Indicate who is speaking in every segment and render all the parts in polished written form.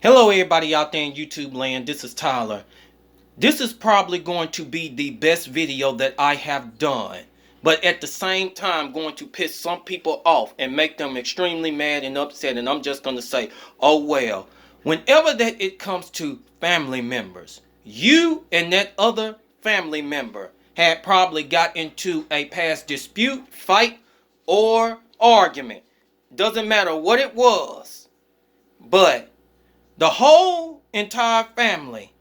Speaker 1: Hello, everybody out there in YouTube land. This is Tyler. This is probably going to be the best video that I have done, but at the same time going to piss some people off and make them extremely mad and upset. And I'm just going to say, oh well. Whenever that it comes to family members, you and that other family member had probably got into a past dispute, fight, or argument. Doesn't matter what it was, but the whole entire family,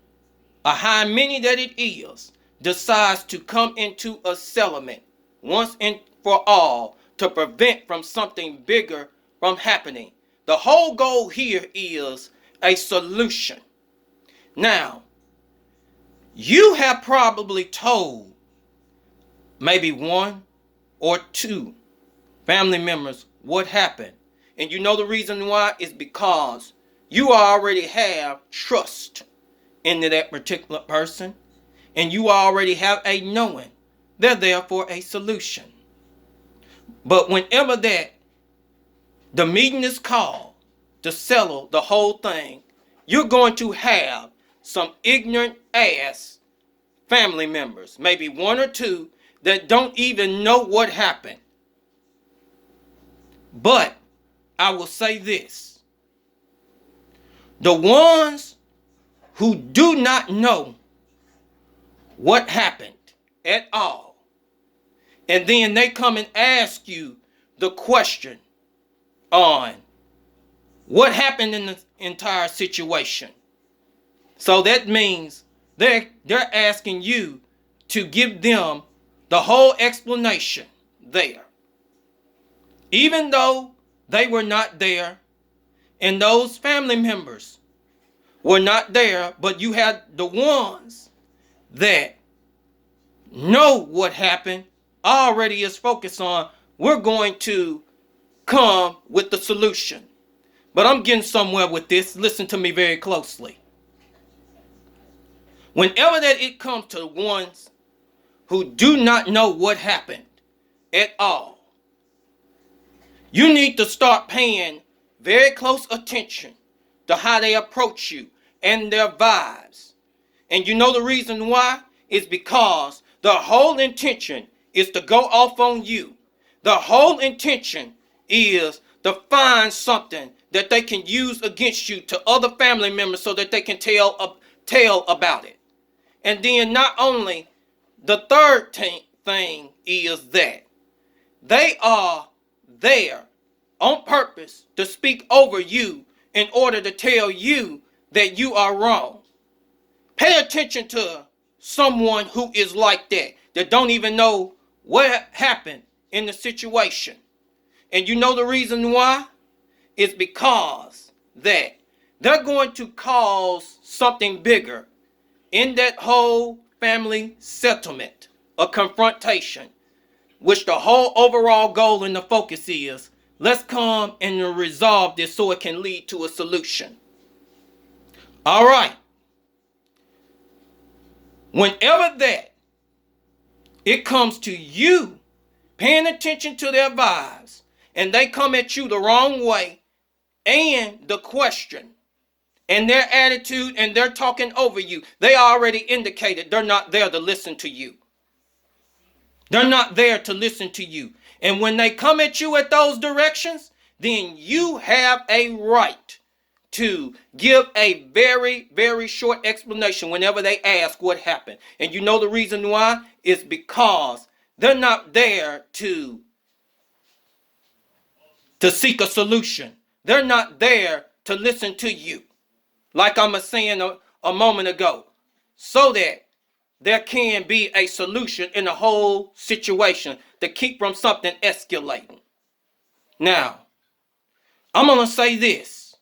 Speaker 1: a how many that it is, decides to come into a settlement once and for all to prevent from something bigger from happening. The whole goal here is a solution. Now, you have probably told maybe one or two family members what happened. And you know the reason why is because you already have trust into that particular person, and you already have a knowing they're there for a solution. But whenever that the meeting is called to settle the whole thing, you're going to have some ignorant ass family members, maybe one or two, that don't even know what happened. But I will say this: the ones who do not know what happened at all, and then they come and ask you the question on what happened in the entire situation. So that means they're asking you to give them the whole explanation there. Even though they were not there, and those family members were not there, but you had the ones that know what happened already is focused on, we're going to come with the solution. But I'm getting somewhere with this. Listen to me very closely. Whenever that it comes to ones who do not know what happened at all, you need to start paying very close attention to how they approach you and their vibes. And you know the reason why? Is because the whole intention is to go off on you. The whole intention is to find something that they can use against you to other family members so that they can tell about it. And then not only, the third thing is that they are there on purpose to speak over you in order to tell you that you are wrong. Pay attention to someone who is like that, that don't even know what happened in the situation. And you know the reason why? It's because that they're going to cause something bigger in that whole family settlement, a confrontation, which the whole overall goal and the focus is, let's come and resolve this so it can lead to a solution. All right. Whenever that it comes to you paying attention to their vibes and they come at you the wrong way and the question and their attitude and they're talking over you, they already indicated they're not there to listen to you. They're not there to listen to you. And when they come at you at those directions, then you have a right to give a very, very short explanation whenever they ask what happened. And you know the reason why? Is because they're not there to seek a solution. They're not there to listen to you. Like I was saying a moment ago, so that there can be a solution in the whole situation to keep from something escalating. Now, I'm going to say this.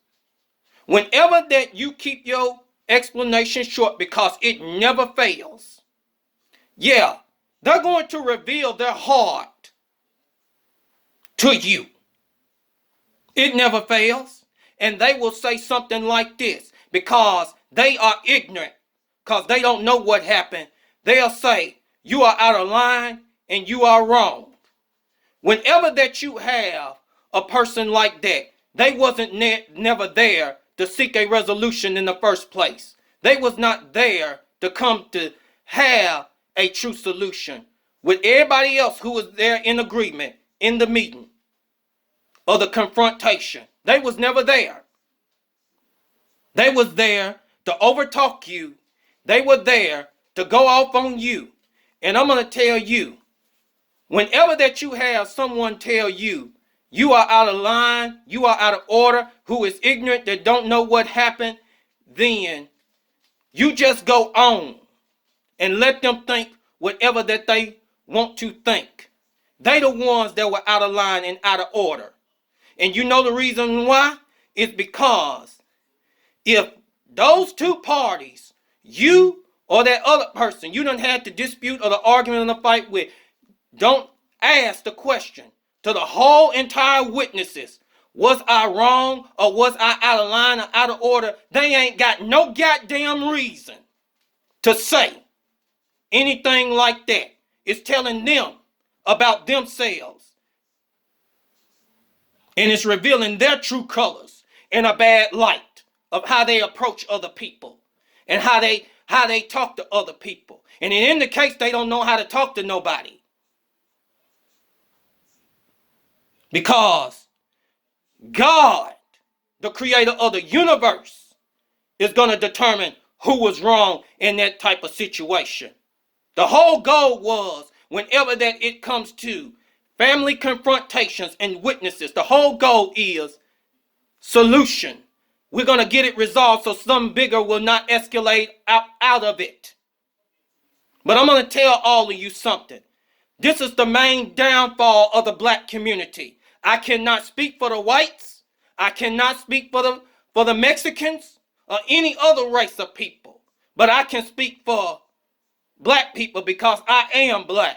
Speaker 1: Whenever that you keep your explanation short, because it never fails, yeah, they're going to reveal their heart to you. It never fails. And they will say something like this because they are ignorant, because they don't know what happened. They'll say, you are out of line and you are wrong. Whenever that you have a person like that, they wasn't never there to seek a resolution in the first place. They was not there to come to have a true solution with everybody else who was there in agreement in the meeting or the confrontation. They was never there. They was there to overtalk you. They were there to go off on you. And I'm going to tell you, whenever that you have someone tell you, you are out of line, you are out of order, who is ignorant, that don't know what happened, then you just go on and let them think whatever that they want to think. They the ones that were out of line and out of order. And you know the reason why? It's because if those two parties, you or that other person, you done had the dispute or the argument or the fight with, don't ask the question to the whole entire witnesses, was I wrong or was I out of line or out of order? They ain't got no goddamn reason to say anything like that. It's telling them about themselves. And it's revealing their true colors in a bad light of how they approach other people and how they talk to other people. And in the case, they don't know how to talk to nobody. Because God, the creator of the universe, is going to determine who was wrong in that type of situation. The whole goal was, whenever that it comes to family confrontations and witnesses, the whole goal is solution. We're going to get it resolved so something bigger will not escalate out of it. But I'm going to tell all of you something. This is the main downfall of the black community. I cannot speak for the whites. I cannot speak for the Mexicans or any other race of people. But I can speak for black people because I am black.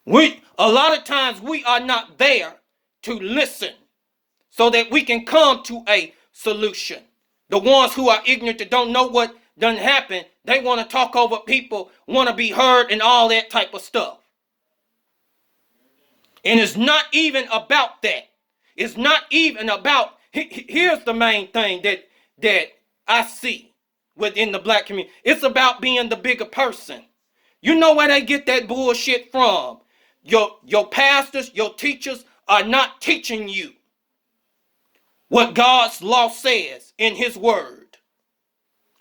Speaker 1: A lot of times we are not there to listen so that we can come to a solution. The ones who are ignorant, that don't know what done happened, they want to talk over people, want to be heard and all that type of stuff. And it's not even about that. It's not even about, here's the main thing that I see within the black community. It's about being the bigger person. You know where they get that bullshit from? Your pastors, your teachers are not teaching you what God's law says in his word,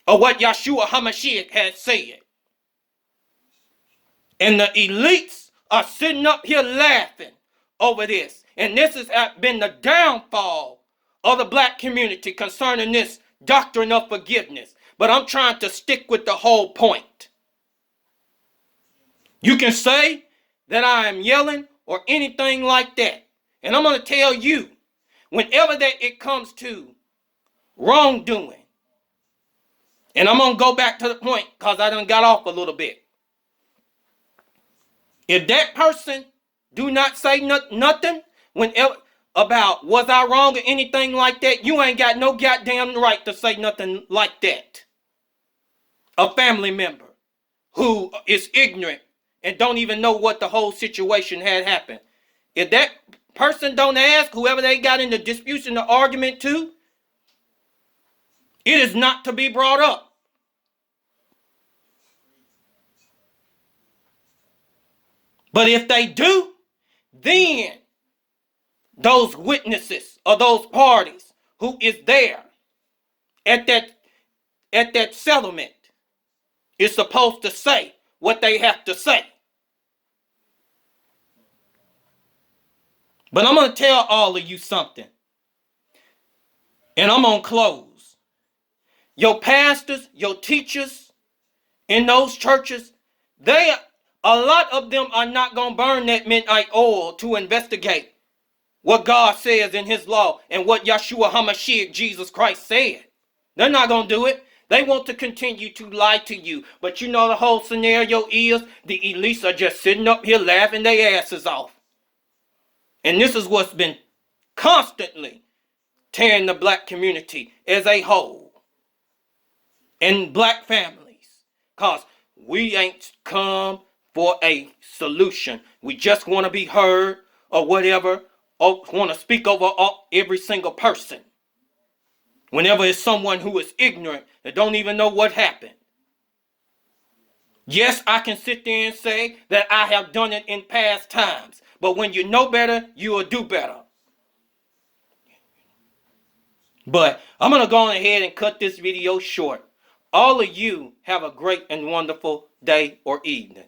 Speaker 1: or what Yeshua HaMashiach has said. And the elites are sitting up here laughing over this. And this has been the downfall of the black community concerning this doctrine of forgiveness. But I'm trying to stick with the whole point. You can say that I am yelling or anything like that. And I'm going to tell you, whenever that it comes to wrongdoing, and I'm going to go back to the point because I done got off a little bit. If that person do not say nothing whenever about was I wrong or anything like that, you ain't got no goddamn right to say nothing like that. A family member who is ignorant and don't even know what the whole situation had happened. If that person don't ask, whoever they got in the dispute and the argument to, it is not to be brought up. But if they do, then those witnesses or those parties who is there at that settlement is supposed to say what they have to say. But I'm going to tell all of you something. And I'm going to close. Your pastors, your teachers in those churches, a lot of them are not going to burn that midnight oil to investigate what God says in his law and what Yeshua HaMashiach, Jesus Christ, said. They're not going to do it. They want to continue to lie to you. But you know the whole scenario is the elites are just sitting up here laughing their asses off. And this is what's been constantly tearing the black community as a whole. And black families. Because we ain't come for a solution. We just want to be heard or whatever. Or want to speak over every single person. Whenever it's someone who is ignorant that don't even know what happened. Yes, I can sit there and say that I have done it in past times. But when you know better, you will do better. But I'm going to go ahead and cut this video short. All of you have a great and wonderful day or evening.